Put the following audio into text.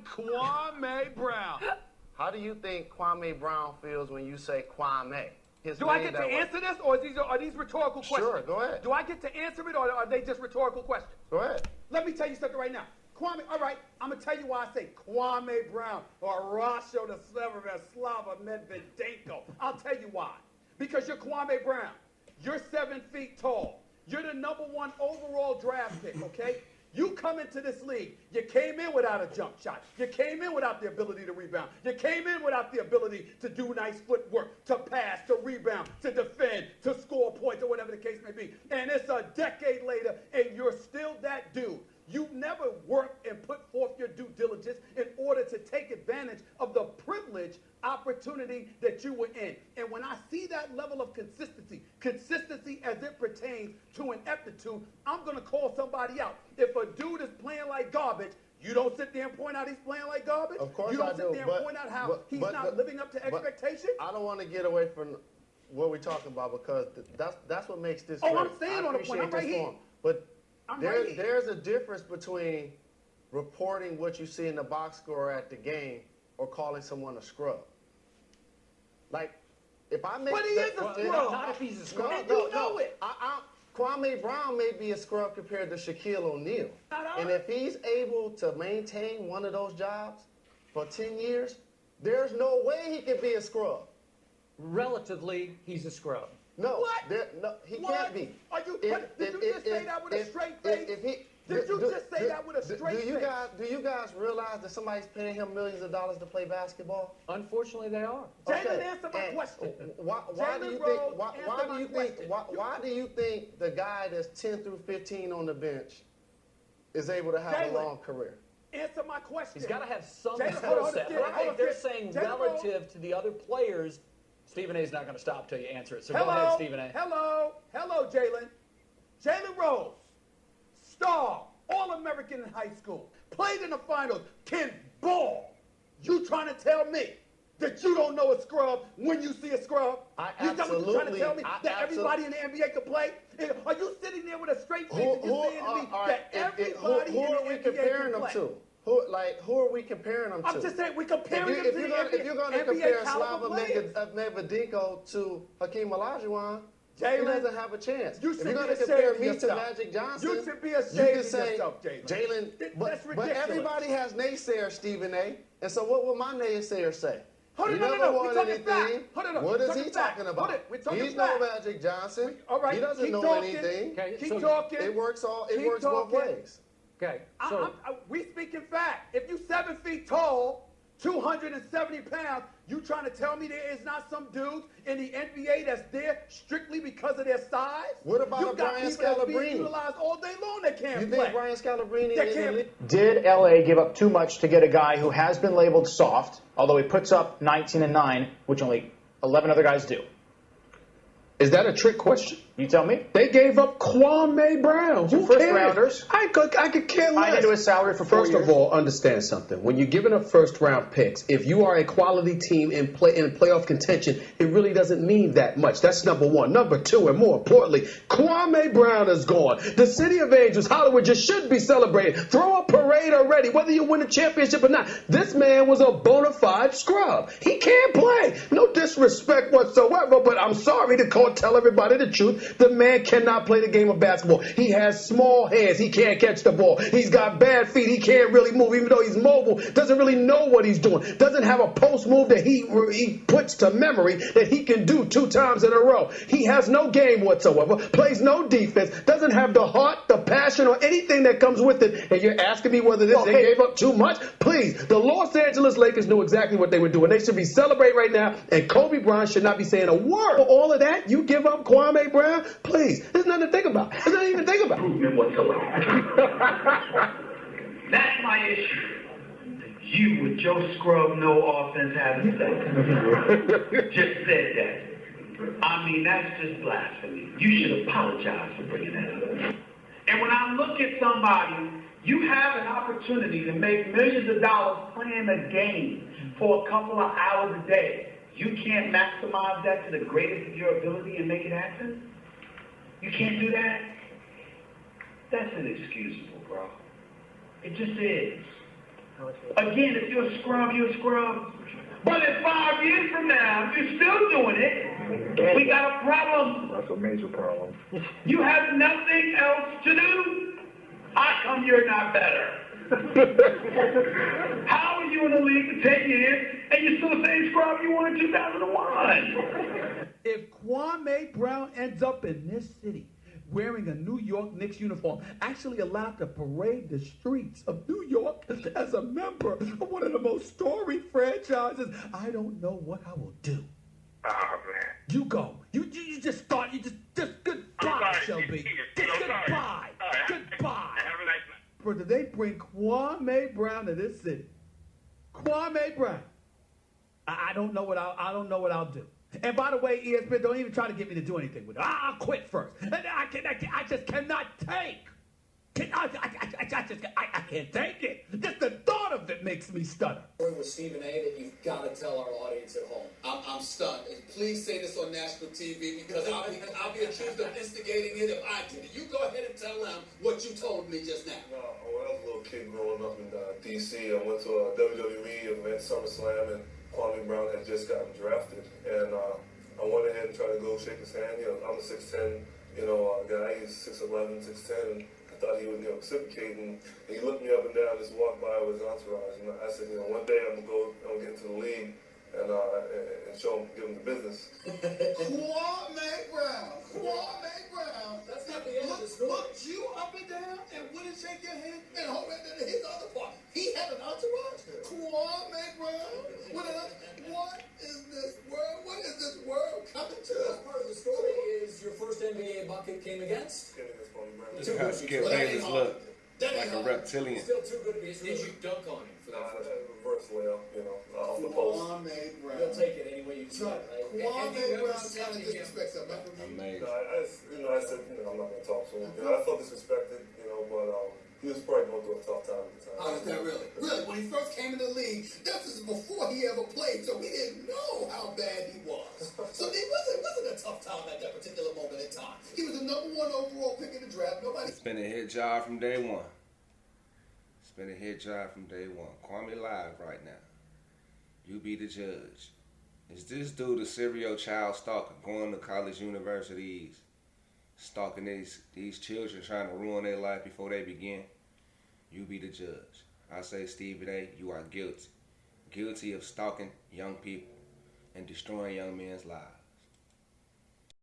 Kwame Brown. How do you think Kwame Brown feels when you say Kwame? Do I get to answer this, or are these rhetorical questions? Sure, go ahead. Do I get to answer it, or are they just rhetorical questions? Go ahead. Let me tell you something right now. Kwame, all right, I'm going to tell you why I say Kwame Brown or Rasho the Slava Medvedenko. I'll tell you why. Because you're Kwame Brown. You're 7 feet tall. You're the #1 overall draft pick, okay? You come into this league, you came in without a jump shot. You came in without the ability to rebound. You came in without the ability to do nice footwork, to pass, to rebound, to defend, to score points, or whatever the case may be. And it's a decade later, and you're still that dude. You never worked and put forth your due diligence in order to take advantage of the privilege opportunity that you were in. And when I see that level of consistency as it pertains to an aptitude, I'm going to call somebody out. If a dude is playing like garbage, you don't sit there and point out he's playing like garbage. Of course you don't I sit do, there and point out how he's not living up to expectation. I don't want to get away from what we're talking about because that's what makes this. I'm staying on the point. I'm right here. But there's a difference between reporting what you see in the box score at the game or calling someone a scrub. Like, if I make... But he is a scrub. Not if he's a scrub. And you know it. Kwame Brown may be a scrub compared to Shaquille O'Neal. And if he's able to maintain one of those jobs for 10 years, there's no way he can be a scrub. Relatively, he's a scrub. No, what? He can't be. Did you just say that with a straight face? Did you just say that with a straight face? Do you guys realize that somebody's paying him millions of dollars to play basketball? Unfortunately, they are. Jalen, answer my question. Why do you think the guy that's 10 through 15 on the bench is able to have a long career? Answer my question. He's got to have some skill set. They're saying relative to the other players. Stephen A. is not going to stop till you answer it. So go ahead, Stephen A. Hello, Jalen. Jalen Rose, star, All-American in high school, played in the finals, can ball. You trying to tell me that you don't know a scrub when you see a scrub? You trying to tell me that everybody in the NBA can play? Are you sitting there with a straight face and you're saying to me that everybody in the NBA can play? Who are we comparing them to? I'm just saying we're comparing them to the NBA. If you're going to compare Slava Medvedenko to Hakeem Olajuwon, Jalen, he doesn't have a chance. If you're going to compare me to Magic Johnson, you should be ashamed of yourself, Jalen. But everybody has naysayers, Stephen A. And so what will my naysayer say? No. We're talking fact. What is he talking about? He's no Magic Johnson. All right. He doesn't know anything. Okay, keep talking. It works both ways. Okay. So we speak in fact. If you 7 feet tall, 270 pounds, you trying to tell me there is not some dudes in the NBA that's there strictly because of their size? What about Brian Scalabrine? Being utilized all day long that can't play. You think Brian Scalabrine Did LA give up too much to get a guy who has been labeled soft, although he puts up 19 and 9, which only 11 other guys do? Is that a trick question? You tell me. They gave up Kwame Brown. Who first cares? Rounders. I could care less. Tied into his salary for 4 years. First of all, understand something. When you're giving up first-round picks, if you are a quality team in playoff contention, it really doesn't mean that much. That's number one. Number two, and more importantly, Kwame Brown is gone. The City of Angels, Hollywood, just should be celebrating. Throw a parade already, whether you win a championship or not. This man was a bona fide scrub. He can't play. No disrespect whatsoever, but I'm sorry to tell everybody the truth. The man cannot play the game of basketball. He has small hands. He can't catch the ball. He's got bad feet. He can't really move, even though he's mobile. Doesn't really know what he's doing. Doesn't have a post move that he puts to memory that he can do 2 times in a row. He has no game whatsoever. Plays no defense. Doesn't have the heart, the passion, or anything that comes with it. And you're asking me whether they gave up too much? Please, the Los Angeles Lakers knew exactly what they were doing. They should be celebrating right now, and Kobe Bryant should not be saying a word. For all of that, you give up Kwame Brown? Please, there's nothing to think about. There's nothing even to think about. Improvement whatsoever. That's my issue. You with your scrub, no offense, having sex. Just said that. I mean, that's just blasphemy. You should apologize for bringing that up. And when I look at somebody, you have an opportunity to make millions of dollars playing a game for a couple of hours a day. You can't maximize that to the greatest of your ability and make it happen? You can't do that? That's inexcusable, bro. It just is. Again, if you're a scrub, you're a scrub. But if 5 years from now you're still doing it, we got a problem. That's a major problem. You have nothing else to do. How come you're not better? How are you in the league for 10 years and you're still the same scrub you were in 2001? If Kwame Brown ends up in this city wearing a New York Knicks uniform, actually allowed to parade the streets of New York as a member of one of the most storied franchises, I don't know what I will do. Oh, man. You go. You just start. You just goodbye, Shelby. Goodbye. Goodbye. Have a nice night. Brother, they bring Kwame Brown to this city. Kwame Brown. I don't know what I'll do. And by the way, ESPN, don't even try to get me to do anything with it. I'll quit first. I just cannot take. I can't take it. Just the thought of it makes me stutter. With Stephen A. that you've got to tell our audience at home. I'm stunned. And please say this on national TV because I'll be accused of instigating it if I did it. You go ahead and tell them what you told me just now. When I was a little kid growing up in D.C., I went to a WWE event, SummerSlam, and Kwame Brown had just gotten drafted. And I went ahead and tried to go shake his hand. I'm a 6'10", guy. He's 6'11", 6'10", and I thought he would, reciprocate. And he looked me up and down, just walked by with his entourage. And I said, one day I'm gonna get into the league and show him, give him the business. Kwame Brown. That's not the end of the story. Looked you up and down and wouldn't shake your hand and hold it to his other part. He had an entourage. Kwame Brown. What is this world? What is this world coming to? That's part of the story is your first NBA bucket came against. Too good. Skip Bayless look like a reptilian. Still too good to be Did you dunk on him for that first? Reverse layup, off the post. Kwame Brown. You'll take it any way you see it, right? Kwame Brown kind of disrespects him. Amazing. I said, I'm not going to talk to him. I felt disrespected, but he was probably going through a tough time at the time. Oh, is that really? Really? When he first came in the league, that was before he ever played, so we didn't know how bad he was. So it wasn't a tough time at that particular moment in time. He was the #1 overall pick in the draft. It's been a hit job from day one. Kwame live right now. You be the judge. Is this dude a serial child stalker going to college universities, stalking these children, trying to ruin their life before they begin? You be the judge. I say, Stephen A., you are guilty. Guilty of stalking young people and destroying young men's lives.